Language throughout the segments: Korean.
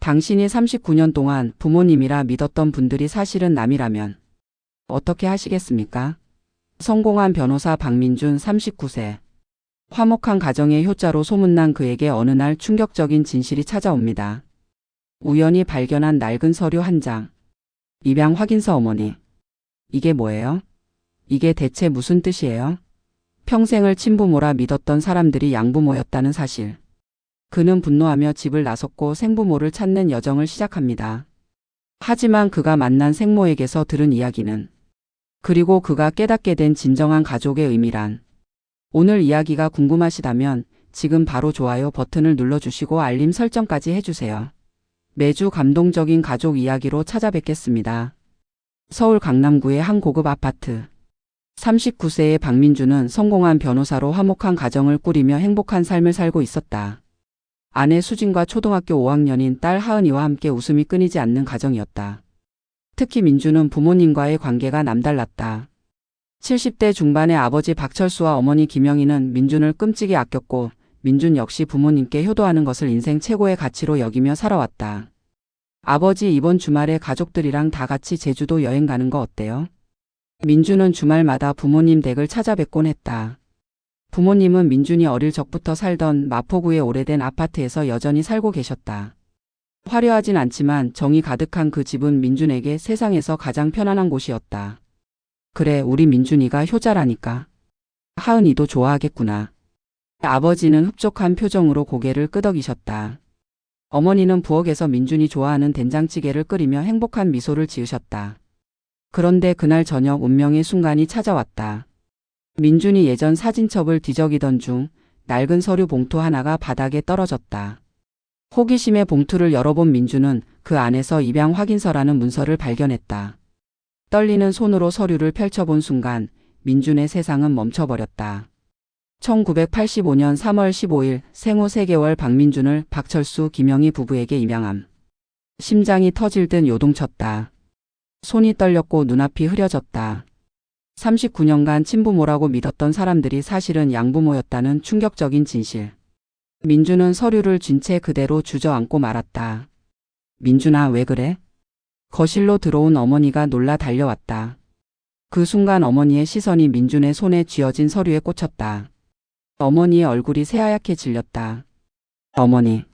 당신이 39년 동안 부모님이라 믿었던 분들이 사실은 남이라면 어떻게 하시겠습니까? 성공한 변호사 박민준 39세. 화목한 가정의 효자로 소문난 그에게 어느 날 충격적인 진실이 찾아옵니다. 우연히 발견한 낡은 서류 한 장. 입양 확인서. 어머니. 이게 뭐예요? 이게 대체 무슨 뜻이에요? 평생을 친부모라 믿었던 사람들이 양부모였다는 사실. 그는 분노하며 집을 나섰고 생부모를 찾는 여정을 시작합니다. 하지만 그가 만난 생모에게서 들은 이야기는, 그리고 그가 깨닫게 된 진정한 가족의 의미란. 오늘 이야기가 궁금하시다면 지금 바로 좋아요 버튼을 눌러주시고 알림 설정까지 해주세요. 매주 감동적인 가족 이야기로 찾아뵙겠습니다. 서울 강남구의 한 고급 아파트. 39세의 박민주는 성공한 변호사로 화목한 가정을 꾸리며 행복한 삶을 살고 있었다. 아내 수진과 초등학교 5학년인 딸 하은이와 함께 웃음이 끊이지 않는 가정이었다. 특히 민주는 부모님과의 관계가 남달랐다. 70대 중반의 아버지 박철수와 어머니 김영희는 민준을 끔찍이 아꼈고, 민준 역시 부모님께 효도하는 것을 인생 최고의 가치로 여기며 살아왔다. 아버지, 이번 주말에 가족들이랑 다 같이 제주도 여행 가는 거 어때요? 민준은 주말마다 부모님 댁을 찾아뵙곤 했다. 부모님은 민준이 어릴 적부터 살던 마포구의 오래된 아파트에서 여전히 살고 계셨다. 화려하진 않지만 정이 가득한 그 집은 민준에게 세상에서 가장 편안한 곳이었다. 그래, 우리 민준이가 효자라니까. 하은이도 좋아하겠구나. 아버지는 흡족한 표정으로 고개를 끄덕이셨다. 어머니는 부엌에서 민준이 좋아하는 된장찌개를 끓이며 행복한 미소를 지으셨다. 그런데 그날 저녁 운명의 순간이 찾아왔다. 민준이 예전 사진첩을 뒤적이던 중 낡은 서류 봉투 하나가 바닥에 떨어졌다. 호기심에 봉투를 열어본 민준은 그 안에서 입양 확인서라는 문서를 발견했다. 떨리는 손으로 서류를 펼쳐본 순간 민준의 세상은 멈춰버렸다. 1985년 3월 15일 생후 3개월 박민준을 박철수, 김영희 부부에게 입양함. 심장이 터질 듯 요동쳤다. 손이 떨렸고 눈앞이 흐려졌다. 39년간 친부모라고 믿었던 사람들이 사실은 양부모였다는 충격적인 진실. 민준은 서류를 쥔 채 그대로 주저앉고 말았다. 민준아, 왜 그래? 거실로 들어온 어머니가 놀라 달려왔다. 그 순간 어머니의 시선이 민준의 손에 쥐어진 서류에 꽂혔다. 어머니의 얼굴이 새하얗게 질렸다. 어머니,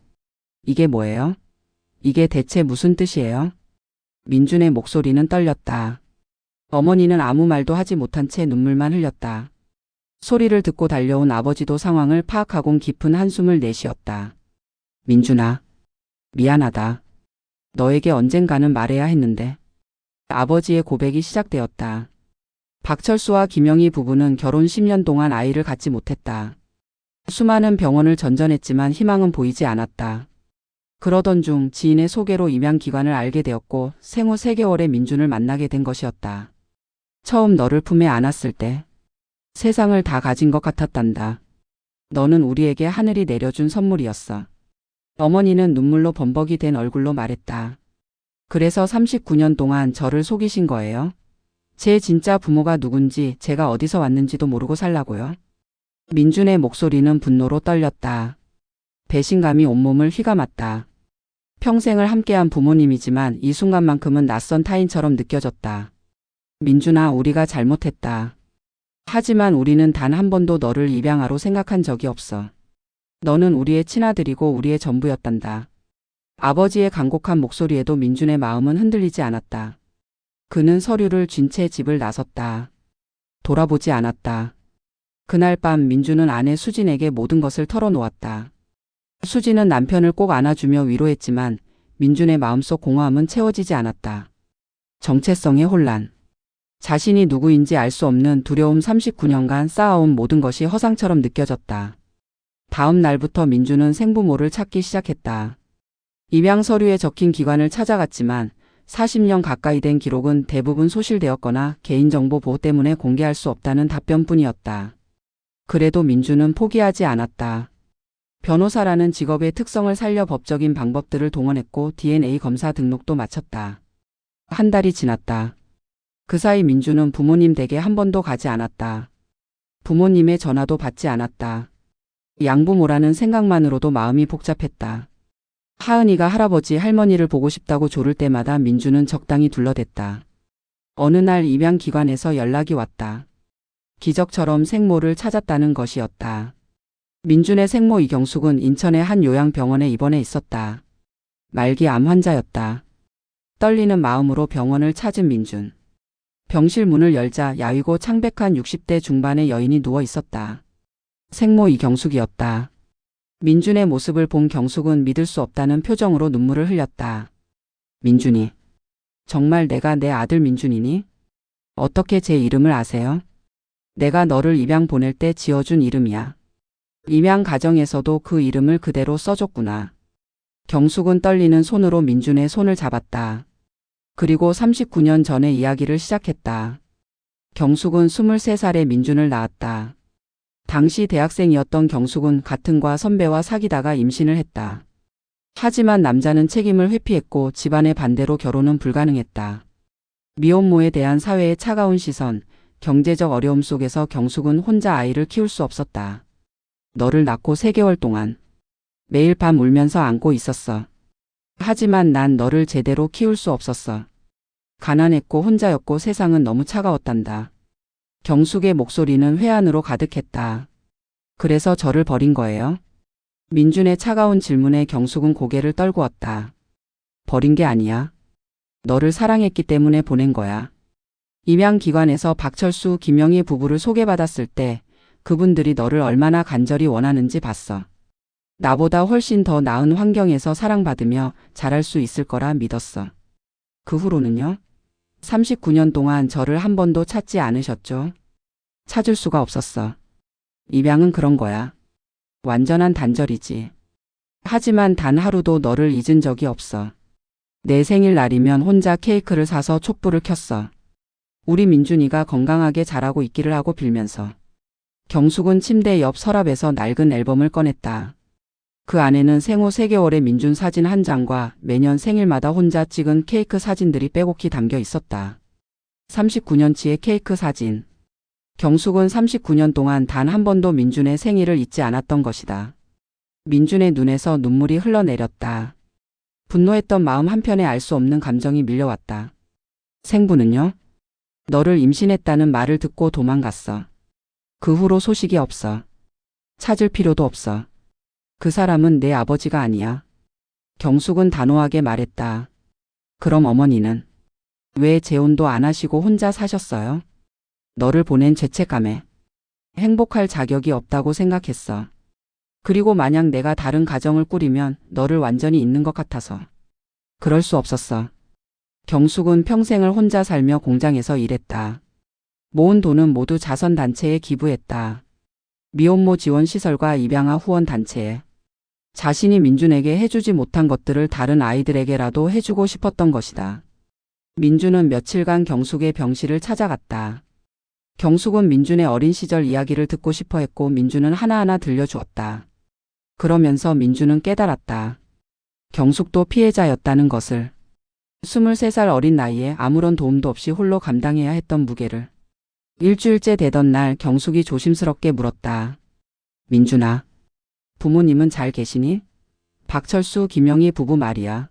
이게 뭐예요? 이게 대체 무슨 뜻이에요? 민준의 목소리는 떨렸다. 어머니는 아무 말도 하지 못한 채 눈물만 흘렸다. 소리를 듣고 달려온 아버지도 상황을 파악하곤 깊은 한숨을 내쉬었다. 민준아, 미안하다. 너에게 언젠가는 말해야 했는데. 아버지의 고백이 시작되었다. 박철수와 김영희 부부는 결혼 10년 동안 아이를 갖지 못했다. 수많은 병원을 전전했지만 희망은 보이지 않았다. 그러던 중 지인의 소개로 입양 기관을 알게 되었고 생후 3개월의 민준을 만나게 된 것이었다. 처음 너를 품에 안았을 때 세상을 다 가진 것 같았단다. 너는 우리에게 하늘이 내려준 선물이었어. 어머니는 눈물로 범벅이 된 얼굴로 말했다. 그래서 39년 동안 저를 속이신 거예요? 제 진짜 부모가 누군지, 제가 어디서 왔는지도 모르고 살라고요? 민준의 목소리는 분노로 떨렸다. 배신감이 온몸을 휘감았다. 평생을 함께한 부모님이지만 이 순간만큼은 낯선 타인처럼 느껴졌다. 민준아, 우리가 잘못했다. 하지만 우리는 단 한 번도 너를 입양아로 생각한 적이 없어. 너는 우리의 친아들이고 우리의 전부였단다. 아버지의 간곡한 목소리에도 민준의 마음은 흔들리지 않았다. 그는 서류를 쥔 채 집을 나섰다. 돌아보지 않았다. 그날 밤 민준은 아내 수진에게 모든 것을 털어놓았다. 수진은 남편을 꼭 안아주며 위로했지만 민준의 마음속 공허함은 채워지지 않았다. 정체성의 혼란. 자신이 누구인지 알 수 없는 두려움. 39년간 쌓아온 모든 것이 허상처럼 느껴졌다. 다음 날부터 민준은 생부모를 찾기 시작했다. 입양 서류에 적힌 기관을 찾아갔지만 40년 가까이 된 기록은 대부분 소실되었거나 개인정보 보호 때문에 공개할 수 없다는 답변뿐이었다. 그래도 민준은 포기하지 않았다. 변호사라는 직업의 특성을 살려 법적인 방법들을 동원했고 DNA 검사 등록도 마쳤다. 한 달이 지났다. 그 사이 민준은 부모님 댁에 한 번도 가지 않았다. 부모님의 전화도 받지 않았다. 양부모라는 생각만으로도 마음이 복잡했다. 하은이가 할아버지 할머니를 보고 싶다고 조를 때마다 민주는 적당히 둘러댔다. 어느 날 입양기관에서 연락이 왔다. 기적처럼 생모를 찾았다는 것이었다. 민준의 생모 이경숙은 인천의 한 요양병원에 입원해 있었다. 말기 암 환자였다. 떨리는 마음으로 병원을 찾은 민준. 병실 문을 열자 야위고 창백한 60대 중반의 여인이 누워 있었다. 생모 이경숙이었다. 민준의 모습을 본 경숙은 믿을 수 없다는 표정으로 눈물을 흘렸다. 민준이. 정말 내가 내 아들 민준이니? 어떻게 제 이름을 아세요? 내가 너를 입양 보낼 때 지어준 이름이야. 입양 가정에서도 그 이름을 그대로 써줬구나. 경숙은 떨리는 손으로 민준의 손을 잡았다. 그리고 39년 전의 이야기를 시작했다. 경숙은 23살에 민준을 낳았다. 당시 대학생이었던 경숙은 같은 과 선배와 사귀다가 임신을 했다. 하지만 남자는 책임을 회피했고 집안의 반대로 결혼은 불가능했다. 미혼모에 대한 사회의 차가운 시선, 경제적 어려움 속에서 경숙은 혼자 아이를 키울 수 없었다. 너를 낳고 3개월 동안 매일 밤 울면서 안고 있었어. 하지만 난 너를 제대로 키울 수 없었어. 가난했고 혼자였고 세상은 너무 차가웠단다. 경숙의 목소리는 회한으로 가득했다. 그래서 저를 버린 거예요? 민준의 차가운 질문에 경숙은 고개를 떨구었다. 버린 게 아니야. 너를 사랑했기 때문에 보낸 거야. 입양기관에서 박철수, 김영희 부부를 소개받았을 때 그분들이 너를 얼마나 간절히 원하는지 봤어. 나보다 훨씬 더 나은 환경에서 사랑받으며 자랄 수 있을 거라 믿었어. 그 후로는요? 39년 동안 저를 한 번도 찾지 않으셨죠? 찾을 수가 없었어. 입양은 그런 거야. 완전한 단절이지. 하지만 단 하루도 너를 잊은 적이 없어. 내 생일날이면 혼자 케이크를 사서 촛불을 켰어. 우리 민준이가 건강하게 자라고 있기를 하고 빌면서. 경숙은 침대 옆 서랍에서 낡은 앨범을 꺼냈다. 그 안에는 생후 3개월의 민준 사진 한 장과 매년 생일마다 혼자 찍은 케이크 사진들이 빼곡히 담겨 있었다. 39년치의 케이크 사진. 경숙은 39년 동안 단 한 번도 민준의 생일을 잊지 않았던 것이다. 민준의 눈에서 눈물이 흘러내렸다. 분노했던 마음 한편에 알 수 없는 감정이 밀려왔다. 생부는요? 너를 임신했다는 말을 듣고 도망갔어. 그 후로 소식이 없어. 찾을 필요도 없어. 그 사람은 내 아버지가 아니야. 경숙은 단호하게 말했다. 그럼 어머니는 왜 재혼도 안 하시고 혼자 사셨어요? 너를 보낸 죄책감에 행복할 자격이 없다고 생각했어. 그리고 만약 내가 다른 가정을 꾸리면 너를 완전히 잊는 것 같아서. 그럴 수 없었어. 경숙은 평생을 혼자 살며 공장에서 일했다. 모은 돈은 모두 자선단체에 기부했다. 미혼모 지원시설과 입양아 후원단체에. 자신이 민준에게 해주지 못한 것들을 다른 아이들에게라도 해주고 싶었던 것이다. 민준은 며칠간 경숙의 병실을 찾아갔다. 경숙은 민준의 어린 시절 이야기를 듣고 싶어 했고 민준은 하나하나 들려주었다. 그러면서 민준은 깨달았다. 경숙도 피해자였다는 것을. 23살 어린 나이에 아무런 도움도 없이 홀로 감당해야 했던 무게를. 일주일째 되던 날 경숙이 조심스럽게 물었다. 민준아, 부모님은 잘 계시니? 박철수, 김영희 부부 말이야.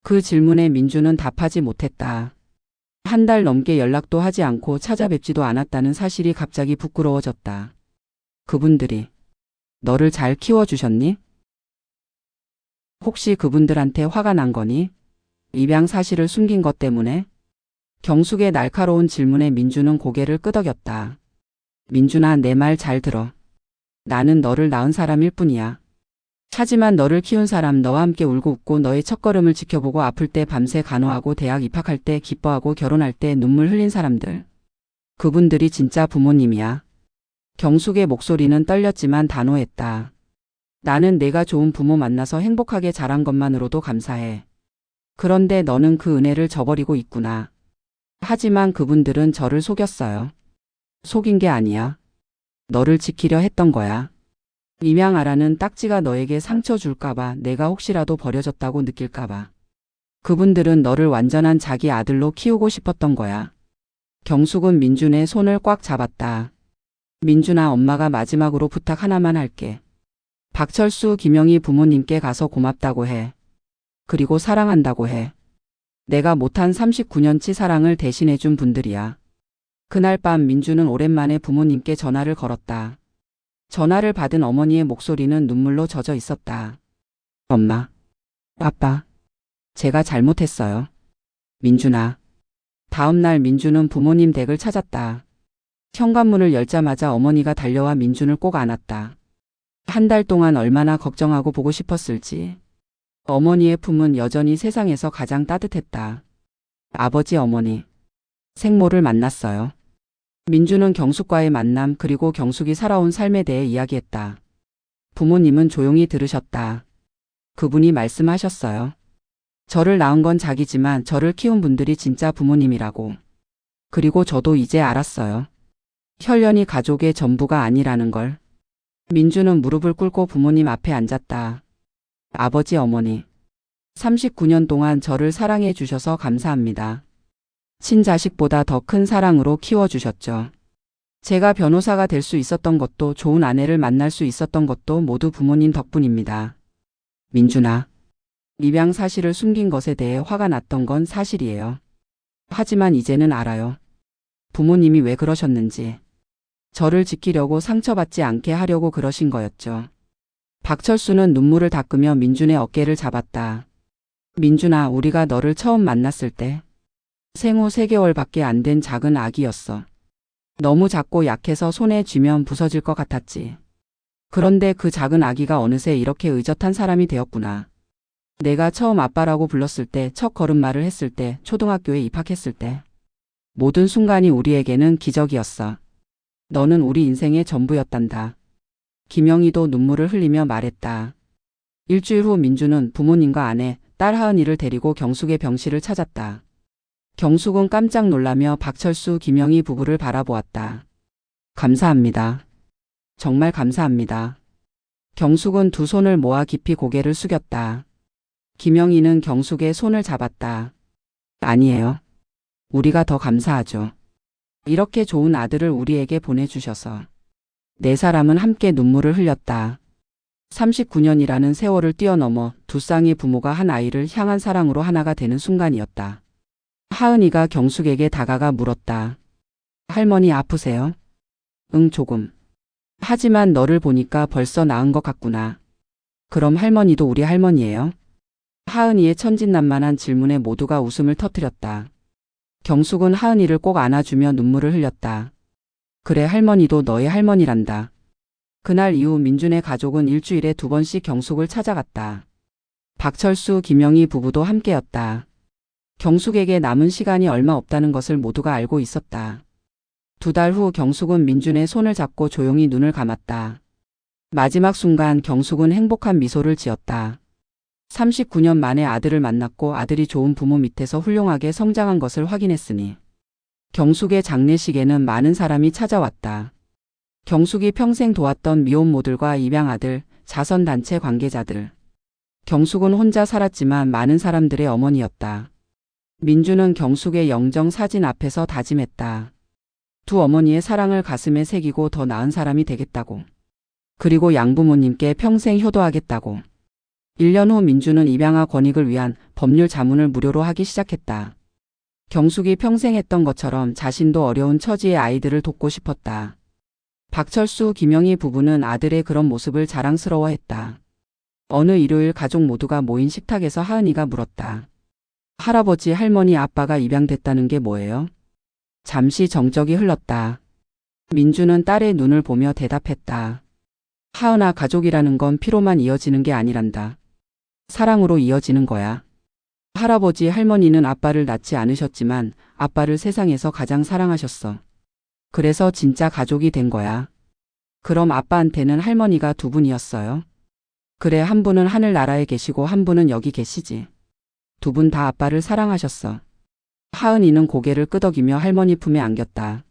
그 질문에 민준은 답하지 못했다. 한 달 넘게 연락도 하지 않고 찾아뵙지도 않았다는 사실이 갑자기 부끄러워졌다. 그분들이 너를 잘 키워주셨니? 혹시 그분들한테 화가 난 거니? 입양 사실을 숨긴 것 때문에? 경숙의 날카로운 질문에 민준은 고개를 끄덕였다. 민준아, 내 말 잘 들어. 나는 너를 낳은 사람일 뿐이야. 하지만 너를 키운 사람, 너와 함께 울고 웃고 너의 첫걸음을 지켜보고 아플 때 밤새 간호하고 대학 입학할 때 기뻐하고 결혼할 때 눈물 흘린 사람들. 그분들이 진짜 부모님이야. 경숙의 목소리는 떨렸지만 단호했다. 나는 내가 좋은 부모 만나서 행복하게 자란 것만으로도 감사해. 그런데 너는 그 은혜를 저버리고 있구나. 하지만 그분들은 저를 속였어요. 속인 게 아니야. 너를 지키려 했던 거야. 입양아라는 딱지가 너에게 상처 줄까봐, 내가 혹시라도 버려졌다고 느낄까봐. 그분들은 너를 완전한 자기 아들로 키우고 싶었던 거야. 경숙은 민준의 손을 꽉 잡았다. 민준아, 엄마가 마지막으로 부탁 하나만 할게. 박철수, 김영희 부모님께 가서 고맙다고 해. 그리고 사랑한다고 해. 내가 못한 39년치 사랑을 대신해준 분들이야. 그날 밤 민주는 오랜만에 부모님께 전화를 걸었다. 전화를 받은 어머니의 목소리는 눈물로 젖어 있었다. 엄마, 아빠, 제가 잘못했어요. 민준아. 다음 날 민준은 부모님 댁을 찾았다. 현관문을 열자마자 어머니가 달려와 민준을 꼭 안았다. 한 달 동안 얼마나 걱정하고 보고 싶었을지. 어머니의 품은 여전히 세상에서 가장 따뜻했다. 아버지, 어머니. 생모를 만났어요. 민준은 경숙과의 만남 그리고 경숙이 살아온 삶에 대해 이야기했다. 부모님은 조용히 들으셨다. 그분이 말씀하셨어요. 저를 낳은 건 자기지만 저를 키운 분들이 진짜 부모님이라고. 그리고 저도 이제 알았어요. 혈연이 가족의 전부가 아니라는 걸. 민주는 무릎을 꿇고 부모님 앞에 앉았다. 아버지, 어머니. 39년 동안 저를 사랑해 주셔서 감사합니다. 친자식보다 더 큰 사랑으로 키워주셨죠. 제가 변호사가 될 수 있었던 것도 좋은 아내를 만날 수 있었던 것도 모두 부모님 덕분입니다. 민준아. 입양 사실을 숨긴 것에 대해 화가 났던 건 사실이에요. 하지만 이제는 알아요. 부모님이 왜 그러셨는지. 저를 지키려고 상처받지 않게 하려고 그러신 거였죠. 박철수는 눈물을 닦으며 민준의 어깨를 잡았다. 민준아, 우리가 너를 처음 만났을 때 생후 3개월밖에 안 된 작은 아기였어. 너무 작고 약해서 손에 쥐면 부서질 것 같았지. 그런데 그 작은 아기가 어느새 이렇게 의젓한 사람이 되었구나. 내가 처음 아빠라고 불렀을 때, 첫 걸음마를 했을 때, 초등학교에 입학했을 때. 모든 순간이 우리에게는 기적이었어. 너는 우리 인생의 전부였단다. 김영희도 눈물을 흘리며 말했다. 일주일 후 민주는 부모님과 아내, 딸 하은이를 데리고 경숙의 병실을 찾았다. 경숙은 깜짝 놀라며 박철수, 김영희 부부를 바라보았다. 감사합니다. 정말 감사합니다. 경숙은 두 손을 모아 깊이 고개를 숙였다. 김영희는 경숙의 손을 잡았다. 아니에요. 우리가 더 감사하죠. 이렇게 좋은 아들을 우리에게 보내주셔서. 네 사람은 함께 눈물을 흘렸다. 39년이라는 세월을 뛰어넘어 두 쌍의 부모가 한 아이를 향한 사랑으로 하나가 되는 순간이었다. 하은이가 경숙에게 다가가 물었다. 할머니 아프세요? 응, 조금. 하지만 너를 보니까 벌써 나은 것 같구나. 그럼 할머니도 우리 할머니예요? 하은이의 천진난만한 질문에 모두가 웃음을 터뜨렸다. 경숙은 하은이를 꼭 안아주며 눈물을 흘렸다. 그래, 할머니도 너의 할머니란다. 그날 이후 민준의 가족은 일주일에 2번씩 경숙을 찾아갔다. 박철수, 김영희 부부도 함께였다. 경숙에게 남은 시간이 얼마 없다는 것을 모두가 알고 있었다. 2달 후 경숙은 민준의 손을 잡고 조용히 눈을 감았다. 마지막 순간 경숙은 행복한 미소를 지었다. 39년 만에 아들을 만났고 아들이 좋은 부모 밑에서 훌륭하게 성장한 것을 확인했으니. 경숙의 장례식에는 많은 사람이 찾아왔다. 경숙이 평생 도왔던 미혼모들과 입양아들, 자선단체 관계자들. 경숙은 혼자 살았지만 많은 사람들의 어머니였다. 민주는 경숙의 영정 사진 앞에서 다짐했다. 두 어머니의 사랑을 가슴에 새기고 더 나은 사람이 되겠다고. 그리고 양부모님께 평생 효도하겠다고. 1년 후 민주는 입양아 권익을 위한 법률 자문을 무료로 하기 시작했다. 경숙이 평생 했던 것처럼 자신도 어려운 처지의 아이들을 돕고 싶었다. 박철수, 김영희 부부는 아들의 그런 모습을 자랑스러워했다. 어느 일요일 가족 모두가 모인 식탁에서 하은이가 물었다. 할아버지, 할머니, 아빠가 입양됐다는 게 뭐예요? 잠시 정적이 흘렀다. 민주는 딸의 눈을 보며 대답했다. 하은아, 가족이라는 건 피로만 이어지는 게 아니란다. 사랑으로 이어지는 거야. 할아버지, 할머니는 아빠를 낳지 않으셨지만 아빠를 세상에서 가장 사랑하셨어. 그래서 진짜 가족이 된 거야. 그럼 아빠한테는 할머니가 2분이었어요? 그래, 한 분은 하늘나라에 계시고 한 분은 여기 계시지. 2분 다 아빠를 사랑하셨어. 하은이는 고개를 끄덕이며 할머니 품에 안겼다.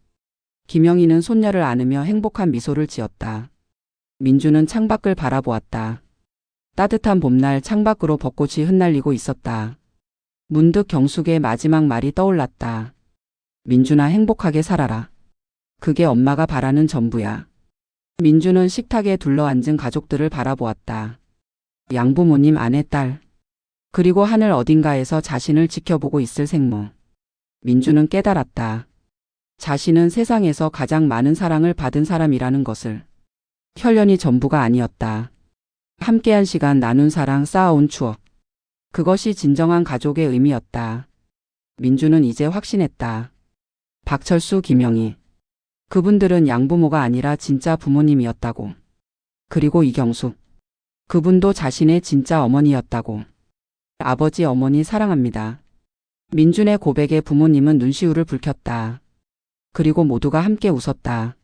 김영희는 손녀를 안으며 행복한 미소를 지었다. 민주는 창밖을 바라보았다. 따뜻한 봄날 창밖으로 벚꽃이 흩날리고 있었다. 문득 경숙의 마지막 말이 떠올랐다. 민준아, 행복하게 살아라. 그게 엄마가 바라는 전부야. 민주는 식탁에 둘러앉은 가족들을 바라보았다. 양부모님, 아내, 딸. 그리고 하늘 어딘가에서 자신을 지켜보고 있을 생모. 민주는 깨달았다. 자신은 세상에서 가장 많은 사랑을 받은 사람이라는 것을. 혈연이 전부가 아니었다. 함께한 시간, 나눈 사랑, 쌓아온 추억. 그것이 진정한 가족의 의미였다. 민주는 이제 확신했다. 박철수, 김영희. 그분들은 양부모가 아니라 진짜 부모님이었다고. 그리고 이경숙. 그분도 자신의 진짜 어머니였다고. 아버지, 어머니 사랑합니다. 민준의 고백에 부모님은 눈시울을 붉혔다. 그리고 모두가 함께 웃었다.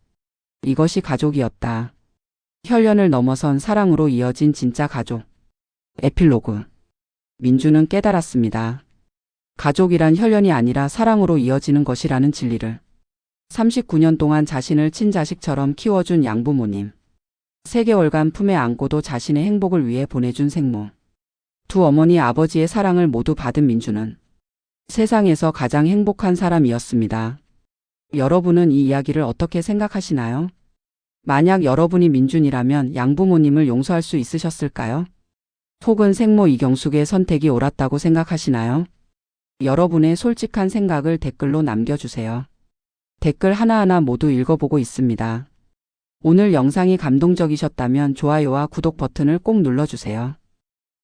이것이 가족이었다. 혈연을 넘어선 사랑으로 이어진 진짜 가족. 에필로그. 민주는 깨달았습니다. 가족이란 혈연이 아니라 사랑으로 이어지는 것이라는 진리를. 39년 동안 자신을 친자식처럼 키워준 양부모님. 3개월간 품에 안고도 자신의 행복을 위해 보내준 생모. 두 어머니, 아버지의 사랑을 모두 받은 민주는 세상에서 가장 행복한 사람이었습니다. 여러분은 이 이야기를 어떻게 생각하시나요? 만약 여러분이 민준이라면 양부모님을 용서할 수 있으셨을까요? 혹은 생모 이경숙의 선택이 옳았다고 생각하시나요? 여러분의 솔직한 생각을 댓글로 남겨주세요. 댓글 하나하나 모두 읽어보고 있습니다. 오늘 영상이 감동적이셨다면 좋아요와 구독 버튼을 꼭 눌러주세요.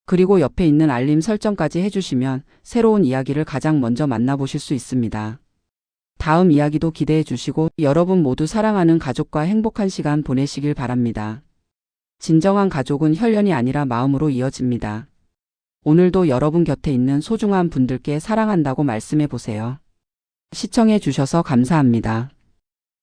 그리고 옆에 있는 알림 설정까지 해주시면 새로운 이야기를 가장 먼저 만나보실 수 있습니다. 다음 이야기도 기대해 주시고 여러분 모두 사랑하는 가족과 행복한 시간 보내시길 바랍니다. 진정한 가족은 혈연이 아니라 마음으로 이어집니다. 오늘도 여러분 곁에 있는 소중한 분들께 사랑한다고 말씀해 보세요. 시청해 주셔서 감사합니다.